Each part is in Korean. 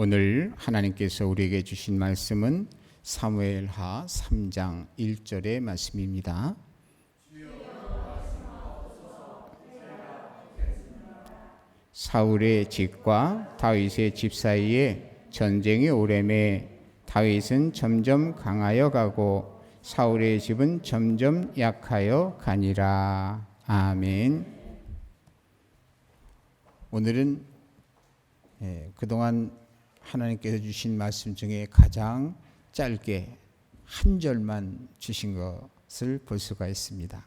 오늘 하나님께서 우리에게 주신 말씀은 사무엘하 3장 1절의 말씀입니다. 사울의 집과 다윗의 집 사이에 전쟁이 오래매 다윗은 점점 강하여 가고 사울의 집은 점점 약하여 가니라. 아멘. 오늘은 그동안 하나님께서 주신 말씀 중에 가장 짧게 한 절만 주신 것을 볼 수가 있습니다.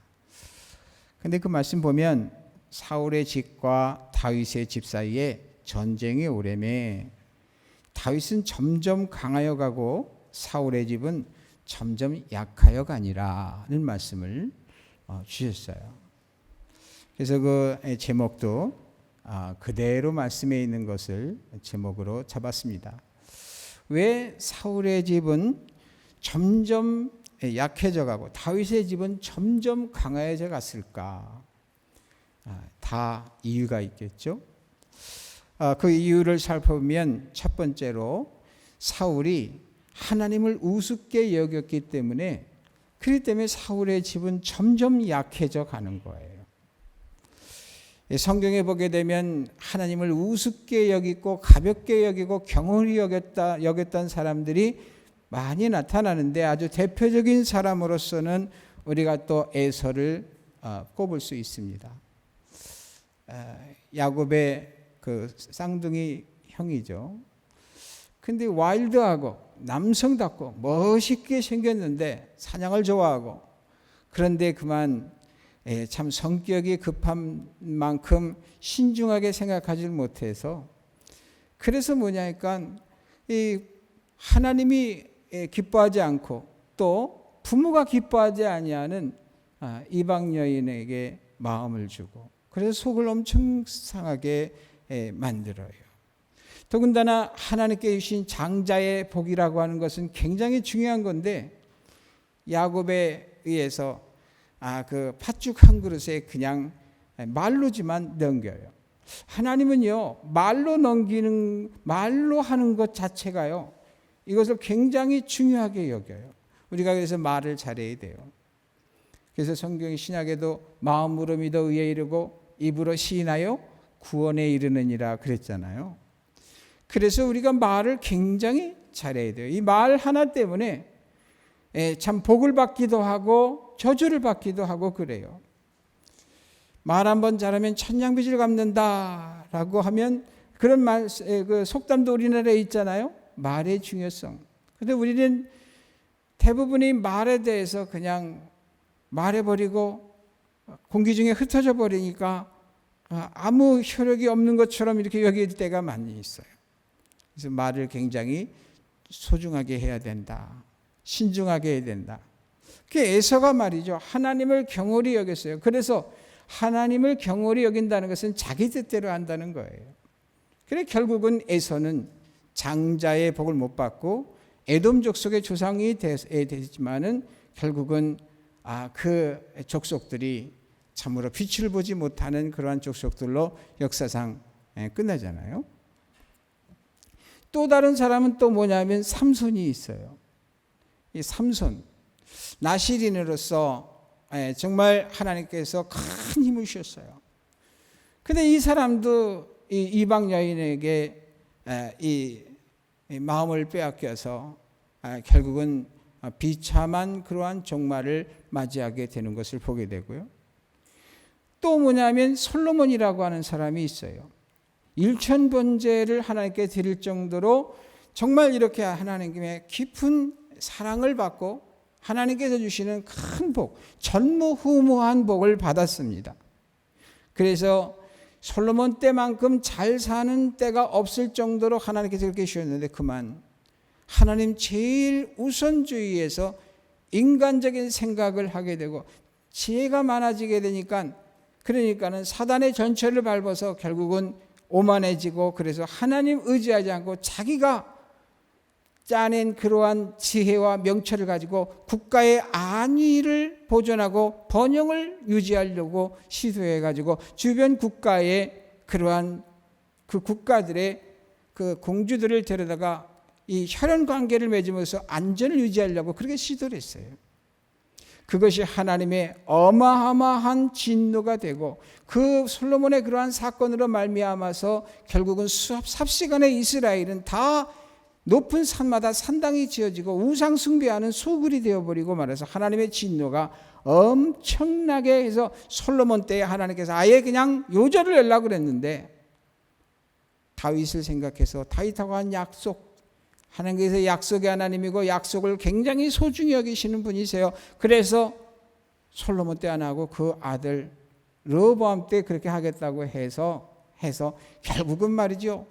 근데 그 말씀 보면 사울의 집과 다윗의 집 사이에 전쟁이 오래매 다윗은 점점 강하여 가고 사울의 집은 점점 약하여 가니라는 말씀을 주셨어요. 그래서 그 제목도 그대로 말씀에 있는 것을 제목으로 잡았습니다. 왜 사울의 집은 점점 약해져 가고 다윗의 집은 점점 강해져 갔을까? 다 이유가 있겠죠. 그 이유를 살펴보면 첫 번째로 사울이 하나님을 우습게 여겼기 때문에 그렇기 때문에 사울의 집은 점점 약해져 가는 거예요. 성경에 보게 되면 하나님을 우습게 여기고 가볍게 여기고 경홀히 여겼던 사람들이 많이 나타나는데 아주 대표적인 사람으로서는 우리가 또 에서를 꼽을 수 있습니다. 야곱의 그 쌍둥이 형이죠. 근데 와일드하고 남성답고 멋있게 생겼는데 사냥을 좋아하고 그런데 그만 참 성격이 급한 만큼 신중하게 생각하지 못해서 그래서 뭐냐니까 이 하나님이 기뻐하지 않고 또 부모가 기뻐하지 아니하는 이방 여인에게 마음을 주고 그래서 속을 엄청 상하게 만들어요. 더군다나 하나님께 주신 장자의 복이라고 하는 것은 굉장히 중요한 건데 야곱에 의해서 그 팥죽 한 그릇에 그냥 말로지만 넘겨요. 하나님은요 말로 하는 것 자체가요 이것을 굉장히 중요하게 여겨요. 우리가 그래서 말을 잘해야 돼요. 그래서 성경 신약에도 마음으로 믿어 의에 이르고 입으로 시인하여 구원에 이르느니라 그랬잖아요. 그래서 우리가 말을 굉장히 잘해야 돼요. 이 말 하나 때문에 참 복을 받기도 하고 저주를 받기도 하고 그래요. 말 한번 잘하면 천냥빚을 갚는다라고 하면 그런 말, 그 속담도 우리나라에 있잖아요. 말의 중요성. 그런데 우리는 대부분이 말에 대해서 그냥 말해버리고 공기 중에 흩어져 버리니까 아무 효력이 없는 것처럼 이렇게 여길 때가 많이 있어요. 그래서 말을 굉장히 소중하게 해야 된다. 신중하게 해야 된다. 그게 에서가 말이죠. 하나님을 경홀히 여겼어요. 그래서 하나님을 경홀히 여긴다는 것은 자기 뜻대로 한다는 거예요. 그래 결국은 에서는 장자의 복을 못 받고 에돔 족속의 조상이 되지만은 결국은 그 족속들이 참으로 빛을 보지 못하는 그러한 족속들로 역사상 끝나잖아요. 또 다른 사람은 또 뭐냐면 삼손이 있어요. 이 삼손 나실인으로서 정말 하나님께서 큰 힘을 주셨어요. 그런데 이 사람도 이 이방 여인에게 이 마음을 빼앗겨서 결국은 비참한 그러한 종말을 맞이하게 되는 것을 보게 되고요. 또 뭐냐면 솔로몬이라고 하는 사람이 있어요. 일천번제를 하나님께 드릴 정도로 정말 이렇게 하나님의 깊은 사랑을 받고 하나님께서 주시는 큰 복, 전무후무한 복을 받았습니다. 그래서 솔로몬 때만큼 잘 사는 때가 없을 정도로 하나님께서 그렇게 주셨는데 그만 하나님 제일 우선주의에서 인간적인 생각을 하게 되고 지혜가 많아지게 되니까 그러니까는 사단의 전철을 밟아서 결국은 오만해지고 그래서 하나님 의지하지 않고 자기가 짜낸 그러한 지혜와 명철을 가지고 국가의 안위를 보존하고 번영을 유지하려고 시도해가지고 주변 국가의 그러한 그 국가들의 그 공주들을 데려다가 이 혈연 관계를 맺으면서 안전을 유지하려고 그렇게 시도를 했어요. 그것이 하나님의 어마어마한 진노가 되고 그 솔로몬의 그러한 사건으로 말미암아서 결국은 삽시간에 이스라엘은 다 높은 산마다 산당이 지어지고 우상 숭배하는 소굴이 되어버리고 말해서 하나님의 진노가 엄청나게 해서 솔로몬 때에 하나님께서 아예 그냥 요절을 내려고 그랬는데 다윗을 생각해서 다윗하고 한 약속, 하나님께서 약속의 하나님이고 약속을 굉장히 소중히 여기시는 분이세요. 그래서 솔로몬 때 안 하고 그 아들 르호보암 때 그렇게 하겠다고 해서 결국은 말이죠.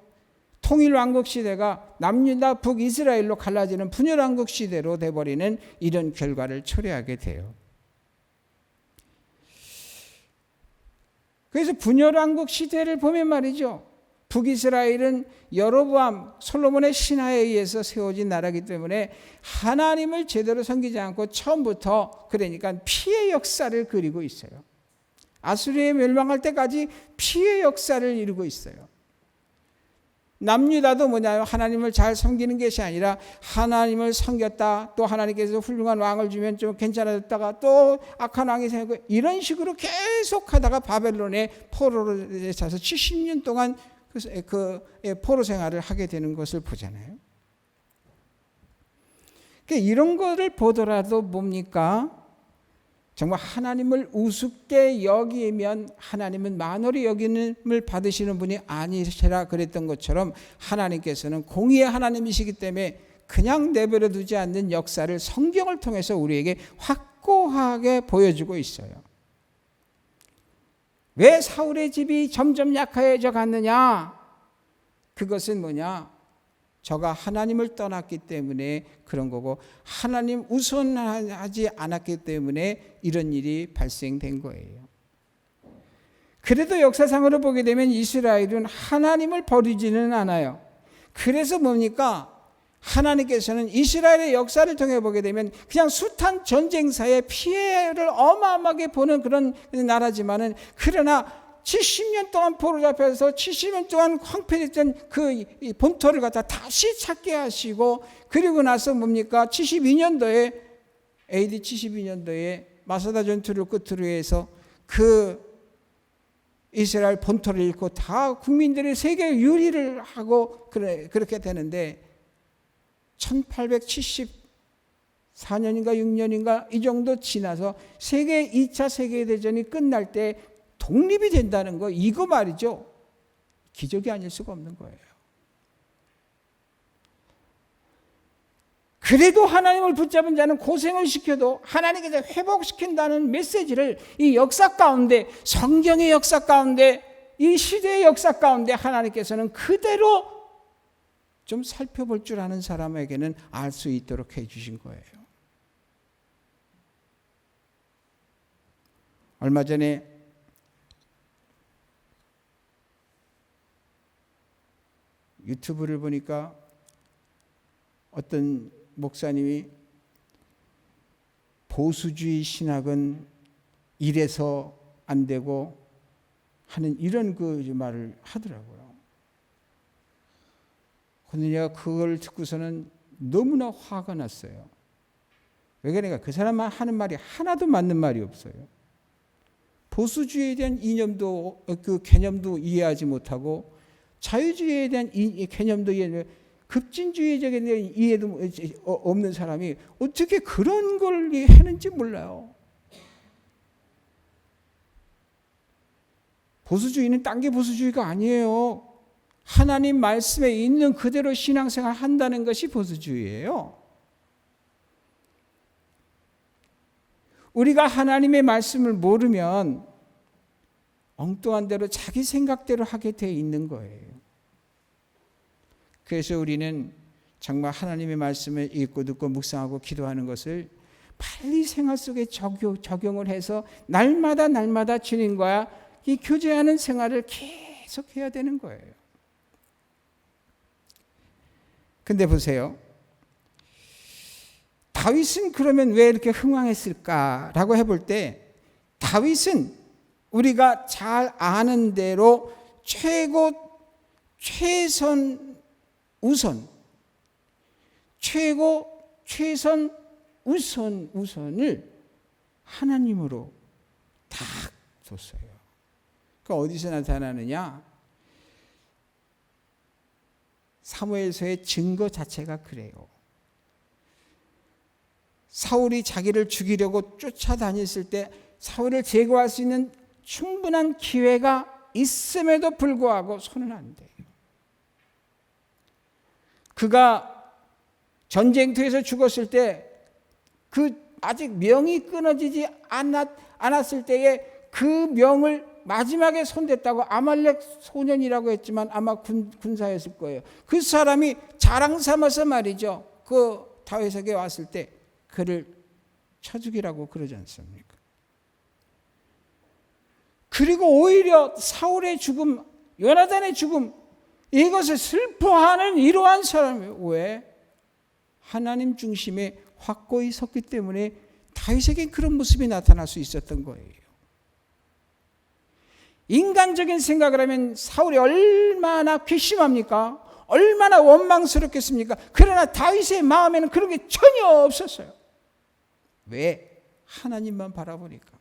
통일왕국 시대가 남유다 북이스라엘로 갈라지는 분열왕국 시대로 돼버리는 이런 결과를 초래하게 돼요. 그래서 분열왕국 시대를 보면 말이죠. 북이스라엘은 여로보암 솔로몬의 신하에 의해서 세워진 나라이기 때문에 하나님을 제대로 섬기지 않고 처음부터 그러니까 피해 역사를 그리고 있어요. 아수리에 멸망할 때까지 피해 역사를 이루고 있어요. 남유다도 뭐냐요? 하나님을 잘 섬기는 것이 아니라 하나님을 섬겼다. 또 하나님께서 훌륭한 왕을 주면 좀 괜찮아졌다가 또 악한 왕이 생기고 이런 식으로 계속 하다가 바벨론의 포로로 차서 70년 동안 그 포로 생활을 하게 되는 것을 보잖아요. 이런 거를 보더라도 뭡니까? 정말 하나님을 우습게 여기면 하나님은 만홀히 여김을 받으시는 분이 아니시라 그랬던 것처럼 하나님께서는 공의의 하나님이시기 때문에 그냥 내버려 두지 않는 역사를 성경을 통해서 우리에게 확고하게 보여주고 있어요. 왜 사울의 집이 점점 약해져 갔느냐? 그것은 뭐냐? 저가 하나님을 떠났기 때문에 그런 거고 하나님 우선하지 않았기 때문에 이런 일이 발생된 거예요. 그래도 역사상으로 보게 되면 이스라엘은 하나님을 버리지는 않아요. 그래서 뭡니까? 하나님께서는 이스라엘의 역사를 통해 보게 되면 그냥 숱한 전쟁사의 피해를 어마어마하게 보는 그런 나라지만은 그러나 70년 동안 포로 잡혀서 70년 동안 황폐했던 그 본토를 갖다 다시 찾게 하시고 그리고 나서 뭡니까? 72년도에 AD 72년도에 마사다 전투를 끝으로 해서 그 이스라엘 본토를 잃고 다 국민들이 세계 유리를 하고 그렇게 되는데 1874년인가 6년인가 이 정도 지나서 2차 세계대전이 끝날 때 독립이 된다는 거 이거 말이죠. 기적이 아닐 수가 없는 거예요. 그래도 하나님을 붙잡은 자는 고생을 시켜도 하나님께서 회복시킨다는 메시지를 이 역사 가운데 성경의 역사 가운데 이 시대의 역사 가운데 하나님께서는 그대로 좀 살펴볼 줄 아는 사람에게는 알 수 있도록 해주신 거예요. 얼마 전에 유튜브를 보니까 어떤 목사님이 보수주의 신학은 이래서 안 되고 하는 이런 그 말을 하더라고요. 근데 내가 그걸 듣고서는 너무나 화가 났어요. 왜 그러니까 그 사람만 하는 말이 하나도 맞는 말이 없어요. 보수주의에 대한 이념도 그 개념도 이해하지 못하고 자유주의에 대한 이 개념도 이해, 급진주의적인 이해도 없는 사람이 어떻게 그런 걸 하는지 몰라요. 보수주의는 딴 게 보수주의가 아니에요. 하나님 말씀에 있는 그대로 신앙생활 한다는 것이 보수주의예요. 우리가 하나님의 말씀을 모르면 엉뚱한 대로 자기 생각대로 하게 돼 있는 거예요. 그래서 우리는 정말 하나님의 말씀을 읽고 듣고 묵상하고 기도하는 것을 빨리 생활 속에 적용을 해서 날마다 주님과 이 교제하는 생활을 계속 해야 되는 거예요. 근데 보세요. 다윗은 그러면 왜 이렇게 흥황했을까라고 해볼 때 다윗은 우리가 잘 아는 대로 최선의 우선, 최고, 최선, 우선을 하나님으로 다 뒀어요. 그 어디서 나타나느냐? 사무엘서의 증거 자체가 그래요. 사울이 자기를 죽이려고 쫓아다녔을 때 사울을 제거할 수 있는 충분한 기회가 있음에도 불구하고 손은 안 돼요. 그가 전쟁터에서 죽었을 때 그 아직 명이 끊어지지 않았을 때에 그 명을 마지막에 손댔다고 아말렉 소년이라고 했지만 아마 군사였을 거예요. 그 사람이 자랑 삼아서 말이죠. 그 다윗에게 왔을 때 그를 쳐 죽이라고 그러지 않습니까? 그리고 오히려 사울의 죽음, 요나단의 죽음, 이것을 슬퍼하는 이러한 사람이 왜? 하나님 중심에 확고히 섰기 때문에 다윗에게 그런 모습이 나타날 수 있었던 거예요. 인간적인 생각을 하면 사울이 얼마나 괘씸합니까? 얼마나 원망스럽겠습니까? 그러나 다윗의 마음에는 그런 게 전혀 없었어요. 왜? 하나님만 바라보니까.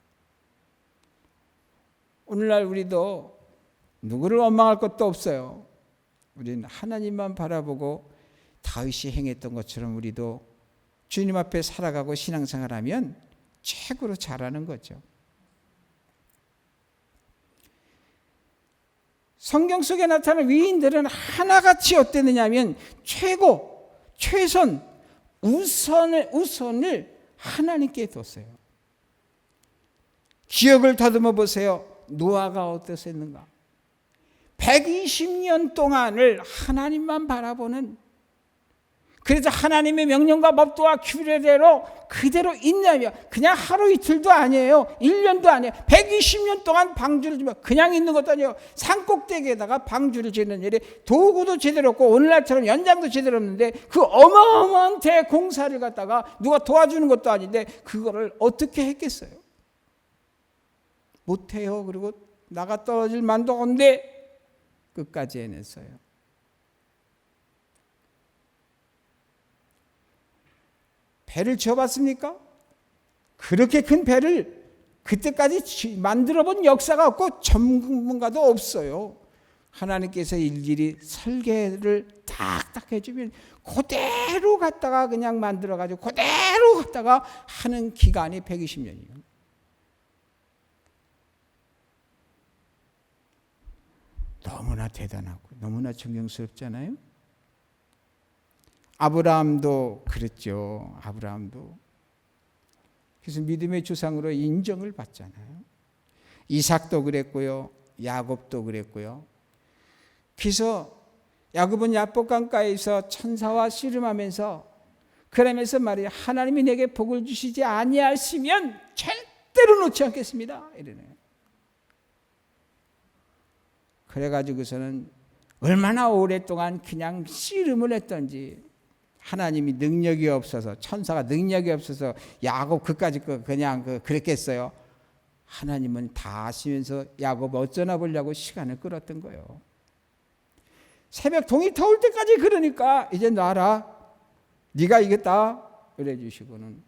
오늘날 우리도 누구를 원망할 것도 없어요. 우리는 하나님만 바라보고 다윗이 행했던 것처럼 우리도 주님 앞에 살아가고 신앙생활하면 최고로 잘하는 거죠. 성경 속에 나타나는 위인들은 하나같이 어땠느냐 하면 최고, 최선, 우선을 하나님께 뒀어요. 기억을 다듬어 보세요. 노아가 어땠었는가? 120년 동안을 하나님만 바라보는, 그래서 하나님의 명령과 법도와 규례대로 그대로 있냐며, 그냥 하루 이틀도 아니에요. 1년도 아니에요. 120년 동안 방주를 지면 그냥 있는 것도 아니에요. 산꼭대기에다가 방주를 짓는 일에 도구도 제대로 없고 오늘날처럼 연장도 제대로 없는데 그 어마어마한 대공사를 갖다가 누가 도와주는 것도 아닌데 그거를 어떻게 했겠어요? 못해요. 그리고 나가 떨어질 만도 온데 끝까지 해냈어요. 배를 지어봤습니까? 그렇게 큰 배를 그때까지 만들어 본 역사가 없고 전문가도 없어요. 하나님께서 일일이 설계를 딱딱 해주면 그대로 갖다가 그냥 만들어가지고 그대로 갖다가 하는 기간이 120년이에요. 너무나 대단하고 너무나 존경스럽잖아요. 아브라함도 그랬죠. 아브라함도. 그래서 믿음의 조상으로 인정을 받잖아요. 이삭도 그랬고요. 야곱도 그랬고요. 그래서 야곱은 야복강가에서 천사와 씨름하면서 그러면서 말이에요. 하나님이 내게 복을 주시지 아니하시면 절대로 놓지 않겠습니다. 이러네요. 그래가지고서는 얼마나 오랫동안 그냥 씨름을 했던지, 하나님이 능력이 없어서, 천사가 능력이 없어서 야곱 그까짓 거 그냥 그랬겠어요. 하나님은 다 아시면서 야곱 어쩌나 보려고 시간을 끌었던 거예요. 새벽 동이 터올 때까지 그러니까 이제 놔라, 네가 이겼다 그래 주시고는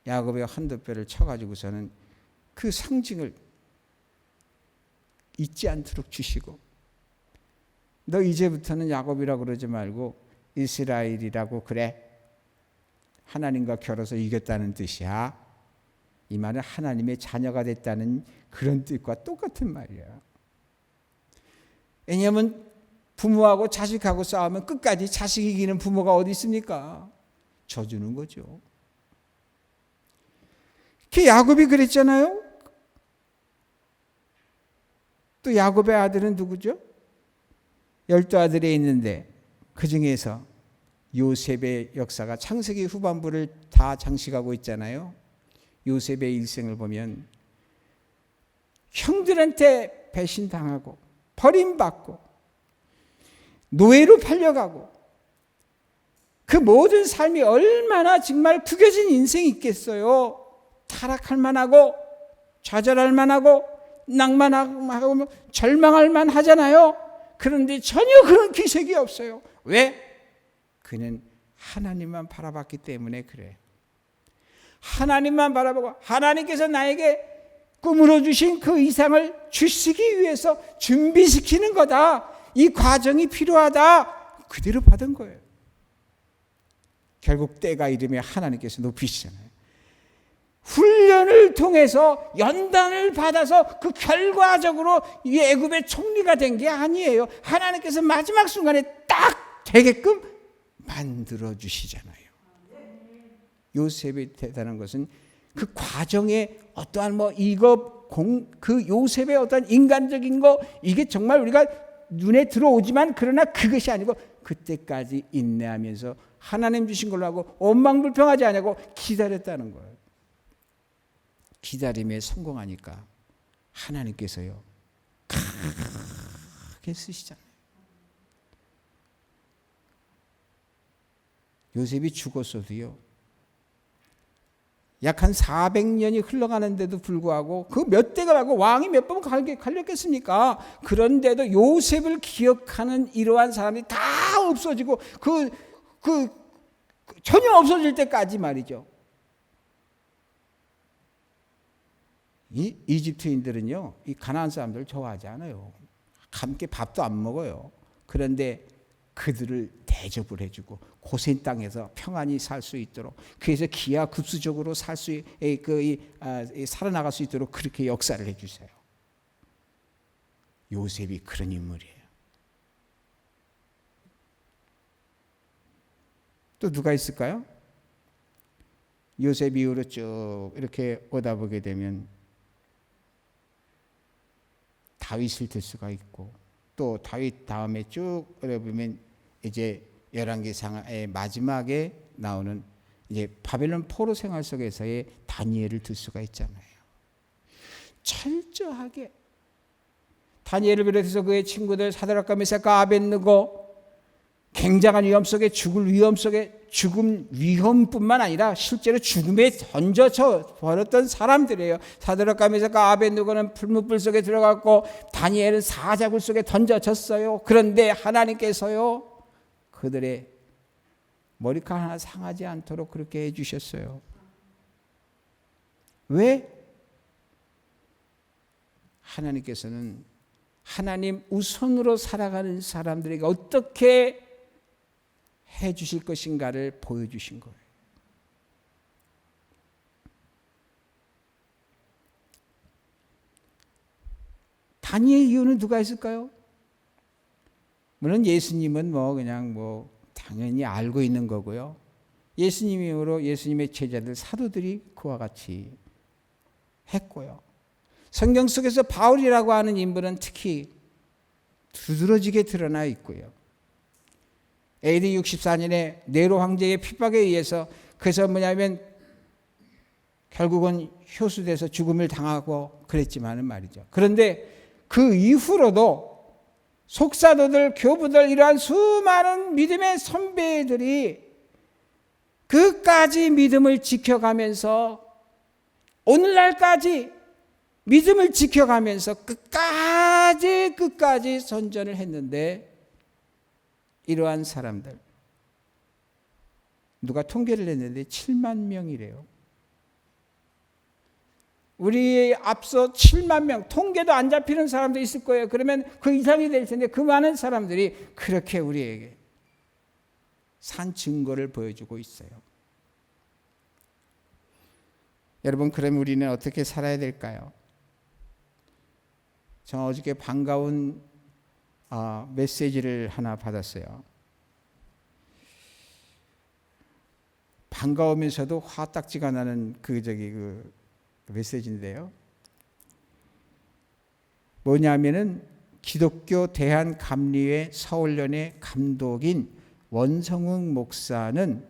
야곱의 한두 뼈를 쳐가지고서는 그 상징을 잊지 않도록 주시고, 너 이제부터는 야곱이라고 그러지 말고 이스라엘이라고 그래. 하나님과 겨뤄서 이겼다는 뜻이야. 이 말은 하나님의 자녀가 됐다는 그런 뜻과 똑같은 말이야. 왜냐하면 부모하고 자식하고 싸우면 끝까지 자식 이기는 부모가 어디 있습니까? 져주는 거죠. 그 야곱이 그랬잖아요. 또 야곱의 아들은 누구죠? 12아들이 있는데 그 중에서 요셉의 역사가 창세기 후반부를 다 장식하고 있잖아요. 요셉의 일생을 보면 형들한테 배신당하고 버림받고 노예로 팔려가고 그 모든 삶이 얼마나 정말 구겨진 인생이 있겠어요. 타락할 만하고 좌절할 만하고 낭만하고 절망할 만하잖아요. 그런데 전혀 그런 기색이 없어요. 왜? 그는 하나님만 바라봤기 때문에 그래. 하나님만 바라보고 하나님께서 나에게 꿈으로 주신 그 이상을 주시기 위해서 준비시키는 거다. 이 과정이 필요하다. 그대로 받은 거예요. 결국 때가 이르면 하나님께서 높이시잖아요. 훈련을 통해서 연단을 받아서 그 결과적으로 이 애굽의 총리가 된 게 아니에요. 하나님께서 마지막 순간에 딱 되게끔 만들어 주시잖아요. 요셉이 대단한 것은 그 과정에 어떠한 그 요셉의 어떤 인간적인 거 이게 정말 우리가 눈에 들어오지만 그러나 그것이 아니고 그때까지 인내하면서 하나님 주신 걸로 하고 원망불평하지 않고 기다렸다는 거예요. 기다림에 성공하니까 하나님께서요 크게 쓰시잖아요. 요셉이 죽었어도요 약 한 400년이 흘러가는데도 불구하고 그 몇 대가 말고 왕이 몇 번 갈렸겠습니까? 그런데도 요셉을 기억하는 이러한 사람이 다 없어지고 전혀 없어질 때까지 말이죠. 이 이집트인들은요, 이 가나안 사람들을 좋아하지 않아요. 함께 밥도 안 먹어요. 그런데 그들을 대접을 해주고 고센 땅에서 평안히 살 수 있도록 그래서 기하급수적으로 살아나갈 수 있도록 그렇게 역사를 해주세요. 요셉이 그런 인물이에요. 또 누가 있을까요? 요셉 이후로 쭉 이렇게 오다 보게 되면 다윗을 들 수가 있고 또 다윗 다음에 쭉 보면 이제 열왕기상의 마지막에 나오는 이제 바벨론 포로 생활 속에서의 다니엘을 들 수가 있잖아요. 철저하게 다니엘을 비롯해서 그의 친구들 사드락과 메삭과 아벳느고 굉장한 위험 속에 죽을 위험 속에 죽음 위험뿐만 아니라 실제로 죽음에 던져져 버렸던 사람들이에요. 사드락과 메삭과 아벳느고는 풀무불 속에 들어갔고 다니엘은 사자굴 속에 던져졌어요. 그런데 하나님께서요 그들의 머리카락 하나 상하지 않도록 그렇게 해주셨어요. 왜? 하나님께서는 하나님 우선으로 살아가는 사람들에게 어떻게 해주실 것인가를 보여주신 거예요. 다니엘 이유는 누가 있을까요? 물론 예수님은 그냥 당연히 알고 있는 거고요. 예수님 이후로 예수님의 제자들 사도들이 그와 같이 했고요. 성경 속에서 바울이라고 하는 인물은 특히 두드러지게 드러나 있고요. AD 64년에 네로 황제의 핍박에 의해서 그래서 결국은 효수돼서 죽음을 당하고 그랬지만은 말이죠. 그런데 그 이후로도 속사도들, 교부들 이러한 수많은 믿음의 선배들이 그까지 믿음을 지켜가면서 오늘날까지 믿음을 지켜가면서 끝까지 선전을 했는데 이러한 사람들 누가 통계를 했는데 7만 명이래요. 우리 앞서 7만 명 통계도 안 잡히는 사람도 있을 거예요. 그러면 그 이상이 될 텐데 그 많은 사람들이 그렇게 우리에게 산 증거를 보여주고 있어요. 여러분 그러면 우리는 어떻게 살아야 될까요? 저 어저께 반가운 메시지를 하나 받았어요. 반가우면서도 화딱지가 나는 그 메시지인데요. 뭐냐면은 기독교 대한감리회 서울연의 감독인 원성웅 목사는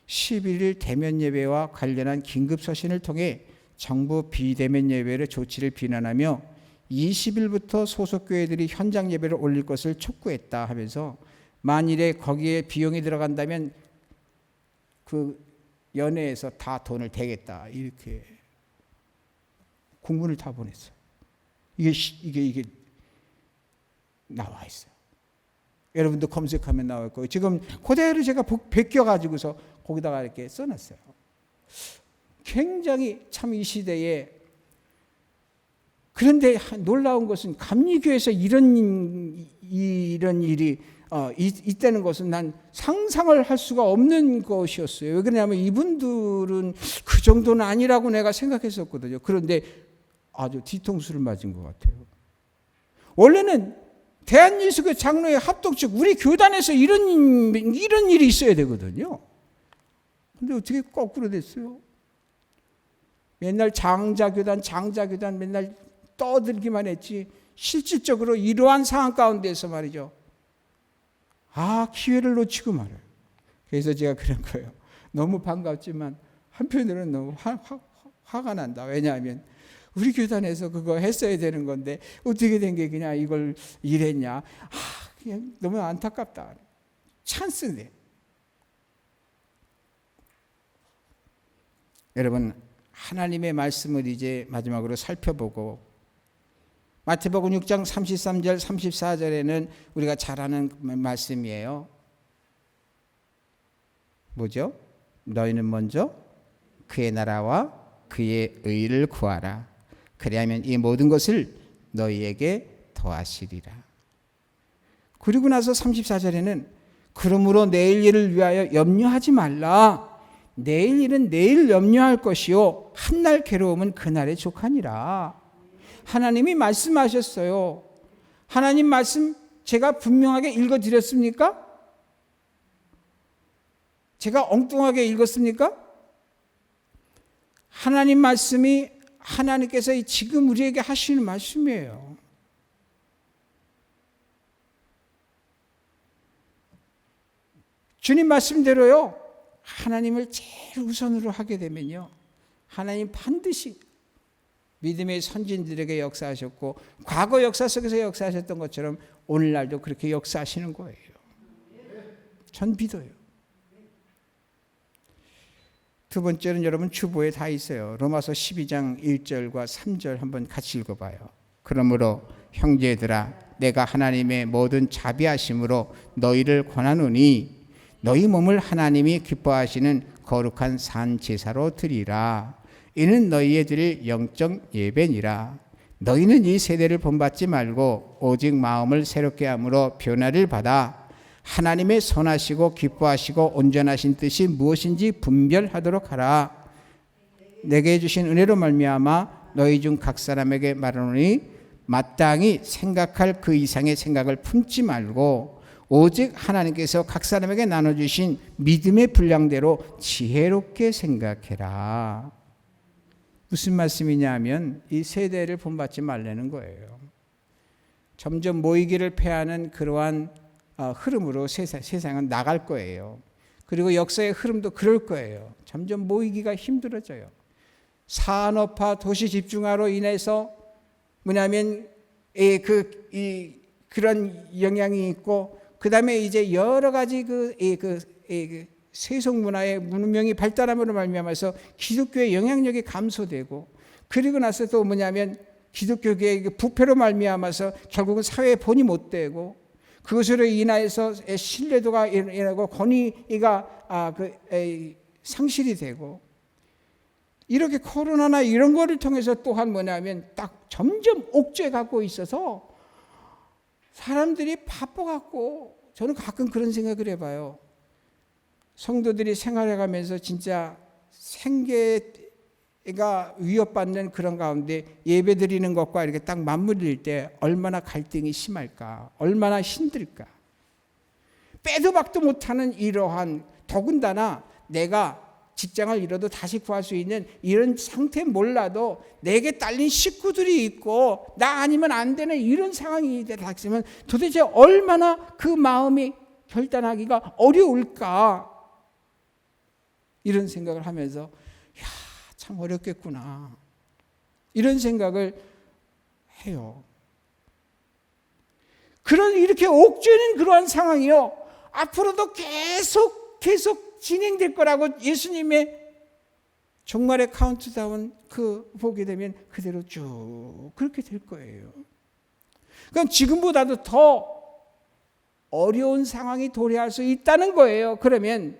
11일 대면 예배와 관련한 긴급 서신을 통해 정부 비대면 예배의 조치를 비난하며 20일부터 소속 교회들이 현장 예배를 올릴 것을 촉구했다 하면서 만일에 거기에 비용이 들어간다면 그 연회에서 다 돈을 대겠다 이렇게 공문을 다 보냈어요. 이게 나와 있어요. 여러분도 검색하면 나올 거예요. 지금 그대로 제가 베껴가지고서 거기다가 이렇게 써놨어요. 굉장히 참 이 시대에, 그런데 놀라운 것은 감리교에서 이런 일이 있다는 것은 난 상상을 할 수가 없는 것이었어요. 왜 그러냐면 이분들은 그 정도는 아니라고 내가 생각했었거든요. 그런데 아주 뒤통수를 맞은 것 같아요. 원래는 대한예수교 장로의 합동 측 우리 교단에서 이런 일이 있어야 되거든요. 근데 어떻게 거꾸로 됐어요? 맨날 장자교단 맨날 떠들기만 했지 실질적으로 이러한 상황 가운데서 말이죠. 기회를 놓치고 말아요. 그래서 제가 그런 거예요. 너무 반갑지만 한편으로는 너무 화가 난다. 왜냐하면 우리 교단에서 그거 했어야 되는 건데 어떻게 된 게 그냥 이걸 이랬냐. 그냥 너무 안타깝다. 찬스인데. 여러분, 하나님의 말씀을 이제 마지막으로 살펴보고, 마태복음 6장 33절 34절에는 우리가 잘 아는 말씀이에요. 뭐죠? 너희는 먼저 그의 나라와 그의 의를 구하라. 그리하면 이 모든 것을 너희에게 더하시리라. 그리고 나서 34절에는 그러므로 내일 일을 위하여 염려하지 말라. 내일 일은 내일 염려할 것이요 한날 괴로움은 그날의 족하니라. 하나님이 말씀하셨어요. 하나님 말씀 제가 분명하게 읽어드렸습니까? 제가 엉뚱하게 읽었습니까? 하나님 말씀이 하나님께서 지금 우리에게 하시는 말씀이에요. 주님 말씀대로요. 하나님을 제일 우선으로 하게 되면요. 하나님 반드시 믿음의 선진들에게 역사하셨고 과거 역사 속에서 역사하셨던 것처럼 오늘날도 그렇게 역사하시는 거예요. 전 믿어요. 두 번째는 여러분 주보에 다 있어요. 로마서 12장 1절과 3절 한번 같이 읽어봐요. 그러므로 형제들아 내가 하나님의 모든 자비하심으로 너희를 권하노니 너희 몸을 하나님이 기뻐하시는 거룩한 산 제사로 드리라. 이는 너희의 드릴 영적 예배니라. 너희는 이 세대를 본받지 말고 오직 마음을 새롭게 함으로 변화를 받아 하나님의 선하시고 기뻐하시고 온전하신 뜻이 무엇인지 분별하도록 하라. 내게 주신 은혜로 말미암아 너희 중 각 사람에게 말하노니 마땅히 생각할 그 이상의 생각을 품지 말고 오직 하나님께서 각 사람에게 나눠주신 믿음의 분량대로 지혜롭게 생각해라. 무슨 말씀이냐 하면 이 세대를 본받지 말라는 거예요. 점점 모이기를 패하는 그러한 흐름으로 세상은 나갈 거예요. 그리고 역사의 흐름도 그럴 거예요. 점점 모이기가 힘들어져요. 산업화, 도시 집중화로 인해서 뭐냐면 그런 영향이 있고, 그 다음에 이제 여러 가지 세속 문화의 문명이 발달함으로 말미암아서 기독교의 영향력이 감소되고, 그리고 나서 또 뭐냐면 기독교계의 부패로 말미암아서 결국은 사회에 본이 못 되고, 그것으로 인하여서 신뢰도가 일어나고 권위가 상실이 되고, 이렇게 코로나나 이런 거를 통해서 또한 뭐냐면 딱 점점 옥죄 갖고 있어서 사람들이 바빠갖고, 저는 가끔 그런 생각을 해봐요. 성도들이 생활해가면서 진짜 생계가 위협받는 그런 가운데 예배 드리는 것과 이렇게 딱 맞물릴 때 얼마나 갈등이 심할까, 얼마나 힘들까. 빼도 박도 못하는 이러한, 더군다나 내가 직장을 잃어도 다시 구할 수 있는 이런 상태 몰라도 내게 딸린 식구들이 있고 나 아니면 안 되는 이런 상황이 닥치면 도대체 얼마나 그 마음이 결단하기가 어려울까, 이런 생각을 하면서 참 어렵겠구나, 이런 생각을 해요. 이렇게 옥죄는 그러한 상황이요, 앞으로도 계속 진행될 거라고 예수님의 종말의 카운트다운 보게 되면 그대로 쭉 그렇게 될 거예요. 그럼 지금보다도 더 어려운 상황이 도래할 수 있다는 거예요. 그러면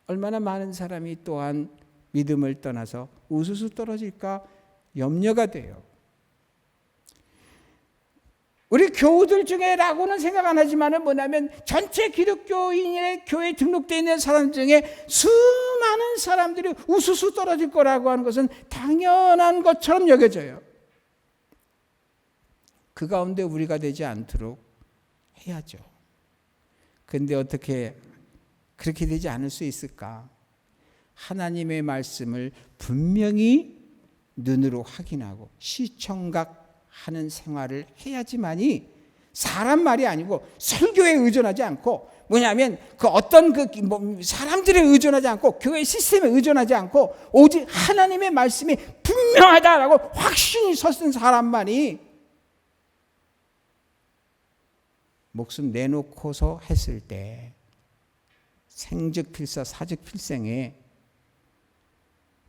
얼마나 많은 사람이 또한 믿음을 떠나서 우수수 떨어질까 염려가 돼요. 우리 교우들 중에라고는 생각 안 하지만 뭐냐면 전체 기독교인의 교회에 등록되어 있는 사람 중에 수많은 사람들이 우수수 떨어질 거라고 하는 것은 당연한 것처럼 여겨져요. 그 가운데 우리가 되지 않도록 해야죠. 근데 어떻게 그렇게 되지 않을 수 있을까? 하나님의 말씀을 분명히 눈으로 확인하고 시청각하는 생활을 해야지만이 사람 말이 아니고 설교에 의존하지 않고 뭐냐면 그 어떤 사람들에 의존하지 않고 교회 시스템에 의존하지 않고 오직 하나님의 말씀이 분명하다라고 확신이 섰던 사람만이 목숨 내놓고서 했을 때 생즉필사 사즉필생에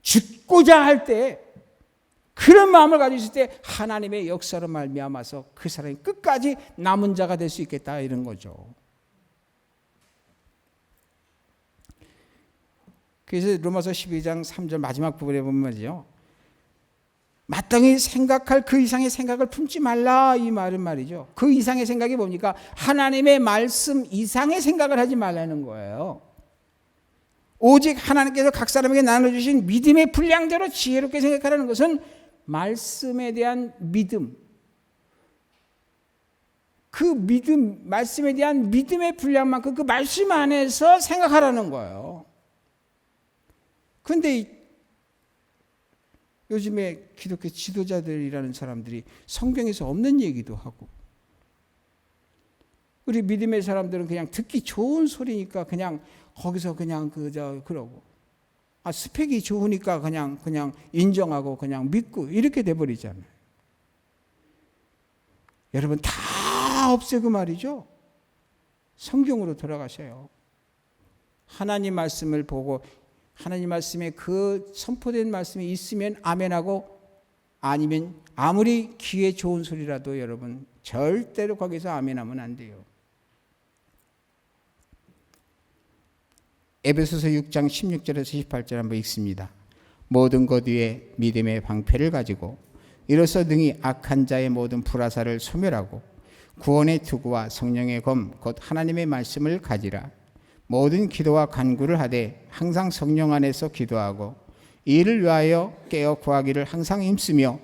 죽고자 할 때 그런 마음을 가지고 있을 때 하나님의 역사로 말미암아서 그 사람이 끝까지 남은 자가 될 수 있겠다 이런 거죠. 그래서 로마서 12장 3절 마지막 부분에 보면 말이죠. 마땅히 생각할 그 이상의 생각을 품지 말라 이 말은 말이죠. 그 이상의 생각이 뭡니까? 하나님의 말씀 이상의 생각을 하지 말라는 거예요. 오직 하나님께서 각 사람에게 나눠주신 믿음의 분량대로 지혜롭게 생각하라는 것은 말씀에 대한 믿음, 그 믿음, 말씀에 대한 믿음의 분량만큼 그 말씀 안에서 생각하라는 거예요. 그런데 요즘에 기독교 지도자들이라는 사람들이 성경에서 없는 얘기도 하고 우리 믿음의 사람들은 그냥 듣기 좋은 소리니까 그냥 거기서 그냥 그러고 스펙이 좋으니까 그냥 인정하고 그냥 믿고 이렇게 돼버리잖아요. 여러분 다 없애고 말이죠. 성경으로 돌아가셔요. 하나님 말씀을 보고 하나님 말씀에 그 선포된 말씀이 있으면 아멘하고 아니면 아무리 귀에 좋은 소리라도 여러분 절대로 거기서 아멘하면 안 돼요. 에베소서 6장 16절에서 18절 한번 읽습니다. 모든 것 위에 믿음의 방패를 가지고 이로써 능히 악한 자의 모든 불화살을 소멸하고 구원의 투구와 성령의 검 곧 하나님의 말씀을 가지라. 모든 기도와 간구를 하되 항상 성령 안에서 기도하고 이를 위하여 깨어 구하기를 항상 힘쓰며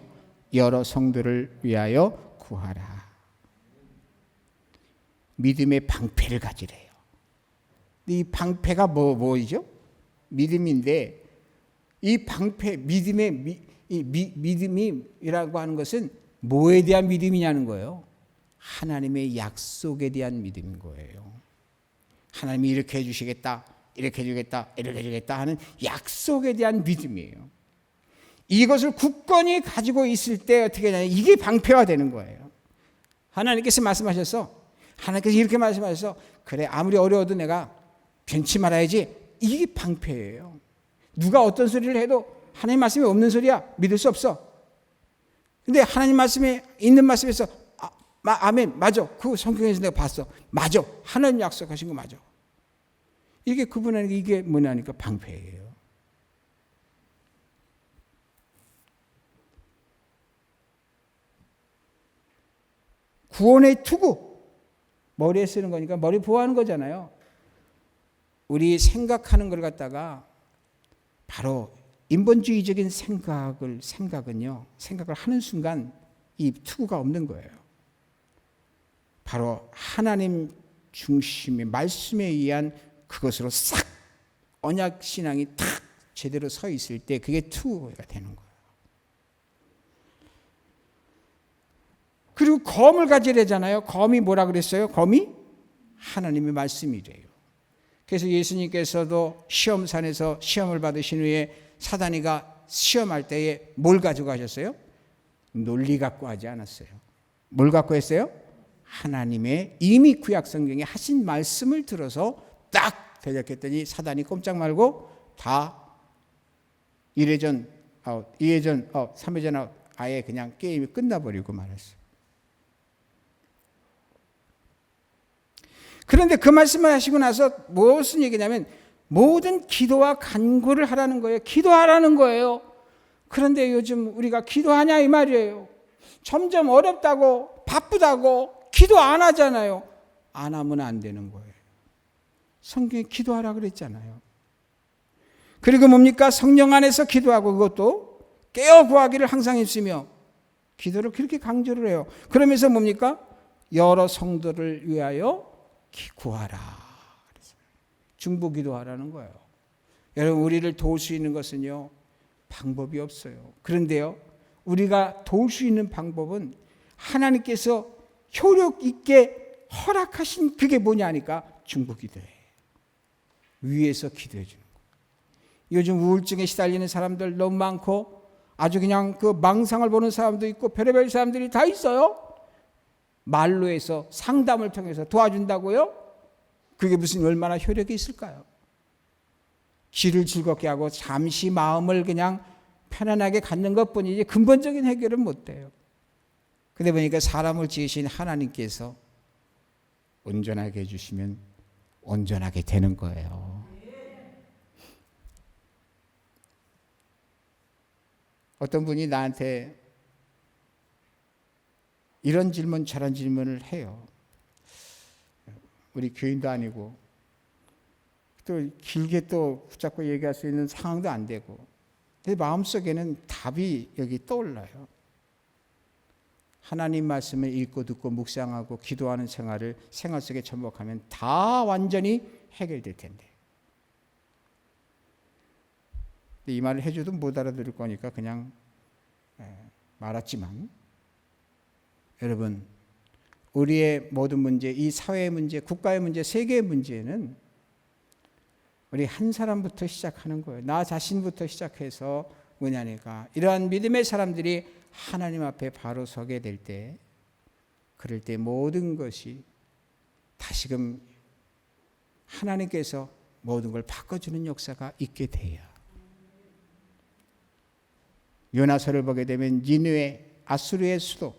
여러 성도를 위하여 구하라. 믿음의 방패를 가지래요. 이 방패가 뭐죠? 믿음인데 이 방패 믿음이라고 하는 것은 뭐에 대한 믿음이냐는 거예요. 하나님의 약속에 대한 믿음인 거예요. 하나님이 이렇게 해주시겠다, 이렇게 해주겠다, 이렇게 해주겠다 하는 약속에 대한 믿음이에요. 이것을 굳건히 가지고 있을 때 어떻게 되냐? 이게 방패가 되는 거예요. 하나님께서 말씀하셔서 하나님께서 이렇게 말씀하셔서 그래 아무리 어려워도 내가 변치 말아야지. 이게 방패예요. 누가 어떤 소리를 해도 하나님 말씀이 없는 소리야. 믿을 수 없어. 근데 하나님 말씀이 있는 말씀에서 아멘 맞아. 그 성경에서 내가 봤어. 맞아. 하나님 약속하신 거 맞아. 이게 구분하는 게 이게 뭐냐니까 방패예요. 구원의 투구. 머리에 쓰는 거니까 머리 보호하는 거잖아요. 우리 생각하는 걸 갖다가 바로 인본주의적인 생각을 하는 순간 이 투구가 없는 거예요. 바로 하나님 중심의 말씀에 의한 그것으로 싹 언약 신앙이 탁 제대로 서 있을 때 그게 투구가 되는 거예요. 그리고 검을 가지래잖아요. 검이 뭐라 그랬어요? 검이 하나님의 말씀이래요. 그래서 예수님께서도 시험산에서 시험을 받으신 후에 사단이가 시험할 때에 뭘 가지고 하셨어요? 논리 갖고 하지 않았어요. 뭘 갖고 했어요? 하나님의 이미 구약 성경에 하신 말씀을 들어서 딱 대적했더니 사단이 꼼짝 말고 다 1회전 아웃, 2회전 아웃, 3회전 아웃 아예 그냥 게임이 끝나버리고 말았어요. 그런데 그 말씀을 하시고 나서 무슨 얘기냐면 모든 기도와 간구를 하라는 거예요. 기도하라는 거예요. 그런데 요즘 우리가 기도하냐 이 말이에요. 점점 어렵다고 바쁘다고 기도 안 하잖아요. 안 하면 안 되는 거예요. 성경에 기도하라 그랬잖아요. 그리고 뭡니까? 성령 안에서 기도하고 그것도 깨어 구하기를 항상 했으며 기도를 그렇게 강조를 해요. 그러면서 뭡니까? 여러 성도를 위하여 구하라. 중보 기도하라는 거예요. 여러분 우리를 도울 수 있는 것은요. 방법이 없어요. 그런데요. 우리가 도울 수 있는 방법은 하나님께서 효력 있게 허락하신 그게 뭐냐 하니까 중보 기도예요. 위에서 기도해 주는 거예요. 요즘 우울증에 시달리는 사람들 너무 많고 아주 그냥 그 망상을 보는 사람도 있고 별의별 사람들이 다 있어요. 말로 해서 상담을 통해서 도와준다고요? 그게 무슨 얼마나 효력이 있을까요? 귀를 즐겁게 하고 잠시 마음을 그냥 편안하게 갖는 것뿐이지 근본적인 해결은 못 돼요. 근데 보니까 사람을 지으신 하나님께서 온전하게 해주시면 온전하게 되는 거예요. 어떤 분이 나한테 이런 질문 저런 질문을 해요. 우리 교인도 아니고 또 길게 또 붙잡고 얘기할 수 있는 상황도 안 되고 내 마음속에는 답이 여기 떠올라요. 하나님 말씀을 읽고 듣고 묵상하고 기도하는 생활을 생활 속에 접목하면 다 완전히 해결될 텐데 이 말을 해줘도 못 알아들을 거니까 그냥 말았지만 여러분 우리의 모든 문제, 이 사회의 문제, 국가의 문제, 세계의 문제는 우리 한 사람부터 시작하는 거예요. 나 자신부터 시작해서 뭐냐니까 이러한 믿음의 사람들이 하나님 앞에 바로 서게 될 때 그럴 때 모든 것이 다시금 하나님께서 모든 걸 바꿔주는 역사가 있게 돼요. 요나서를 보게 되면 니느웨 아수르의 수도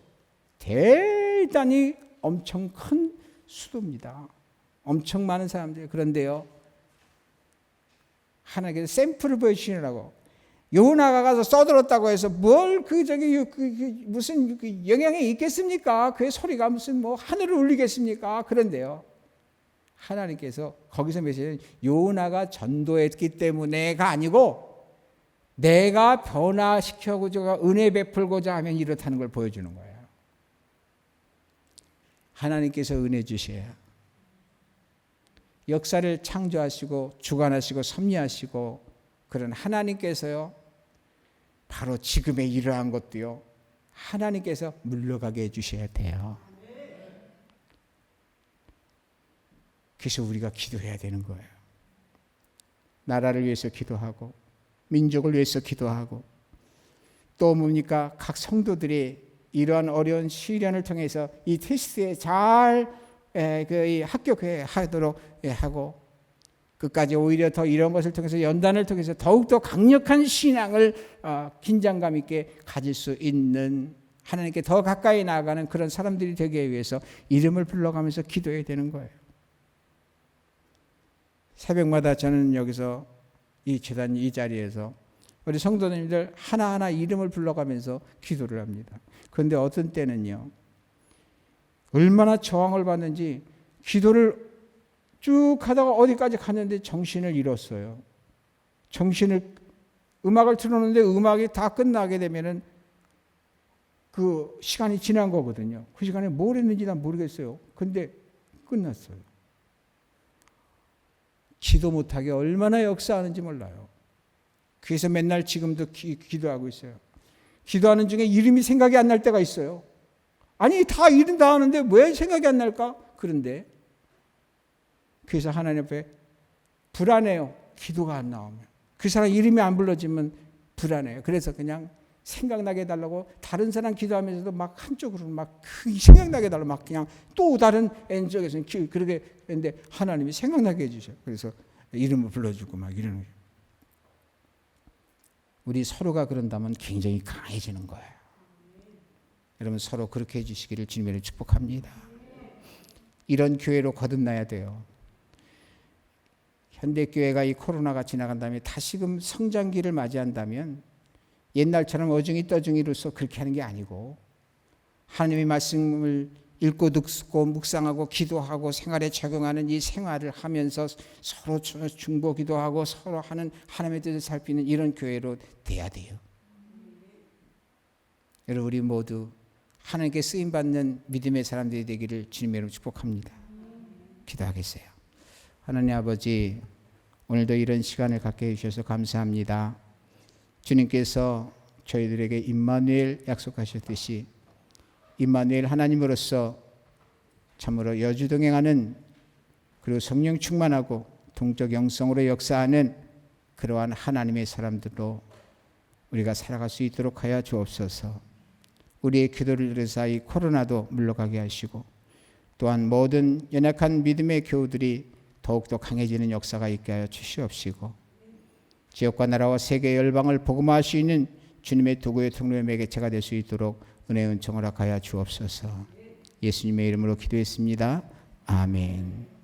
대단히 엄청 큰 수도입니다. 엄청 많은 사람들이 그런데요. 하나님께서 샘플을 보여주시느라고 요나가 가서 써들었다고 해서 뭘 무슨 영향이 있겠습니까? 그의 소리가 무슨 뭐 하늘을 울리겠습니까? 그런데요. 하나님께서 거기서 메시지는 요나가 전도했기 때문에가 아니고 내가 변화시켜고자 은혜 베풀고자 하면 이렇다는 걸 보여주는 거예요. 하나님께서 은혜 주셔야 역사를 창조하시고 주관하시고 섭리하시고 그런 하나님께서요. 바로 지금에 이러한 것도요. 하나님께서 물러가게 해주셔야 돼요. 그래서 우리가 기도해야 되는 거예요. 나라를 위해서 기도하고 민족을 위해서 기도하고 또 뭡니까? 각 성도들이 이러한 어려운 시련을 통해서 이 테스트에 잘 합격하도록 하고 끝까지 오히려 더 이런 것을 통해서 연단을 통해서 더욱더 강력한 신앙을 긴장감 있게 가질 수 있는 하나님께 더 가까이 나아가는 그런 사람들이 되기 위해서 이름을 불러가면서 기도해야 되는 거예요. 새벽마다 저는 여기서 이 제단 이 자리에서 우리 성도님들 하나하나 이름을 불러가면서 기도를 합니다. 그런데 어떤 때는요. 얼마나 저항을 받는지 기도를 쭉 하다가 어디까지 갔는데 정신을 잃었어요. 음악을 틀어놓는데 음악이 다 끝나게 되면은 그 시간이 지난 거거든요. 그 시간에 뭘 했는지 난 모르겠어요. 근데 끝났어요. 기도 못하게 얼마나 역사하는지 몰라요. 그래서 맨날 지금도 기도하고 있어요. 기도하는 중에 이름이 생각이 안 날 때가 있어요. 아니 다 이름 다 하는데 왜 생각이 안 날까? 그런데 그래서 하나님 앞에 불안해요. 기도가 안 나오면. 그 사람 이름이 안 불러지면 불안해요. 그래서 그냥 생각나게 해달라고 다른 사람 기도하면서도 막 한쪽으로 막 생각나게 해달라고 막 그냥 또 다른 쪽에서는 그렇게 했는데 하나님이 생각나게 해주셔요. 그래서 이름을 불러주고 막 이러는 거예요. 우리 서로가 그런다면 굉장히 강해지는 거예요. 여러분 서로 그렇게 해주시기를 주님으로 축복합니다. 이런 교회로 거듭나야 돼요. 현대교회가 이 코로나가 지나간 다음에 다시금 성장기를 맞이한다면 옛날처럼 어중이 떠중이로서 그렇게 하는 게 아니고 하나님의 말씀을 읽고 듣고 묵상하고 기도하고 생활에 적용하는 이 생활을 하면서 서로 중보기도하고 서로 하는 하나님의 뜻을 살피는 이런 교회로 돼야 돼요. 여러분 우리 모두 하나님께 쓰임받는 믿음의 사람들이 되기를 주님의 이름으로 축복합니다. 기도하겠어요. 하나님 아버지, 오늘도 이런 시간을 갖게 해주셔서 감사합니다. 주님께서 저희들에게 임마누엘 약속하셨듯이 임마누엘 하나님으로서 참으로 여주동행하는 그리고 성령 충만하고 동적 영성으로 역사하는 그러한 하나님의 사람들로 우리가 살아갈 수 있도록 하여 주옵소서. 우리의 기도를 들으사 이 코로나도 물러가게 하시고 또한 모든 연약한 믿음의 교우들이 더욱더 강해지는 역사가 있게 하여 주시옵시고 지역과 나라와 세계 열방을 복음화할 수 있는 주님의 도구의 통로의 매개체가 될 수 있도록 은혜의 은총을 허락하여 주옵소서. 예수님의 이름으로 기도했습니다. 아멘.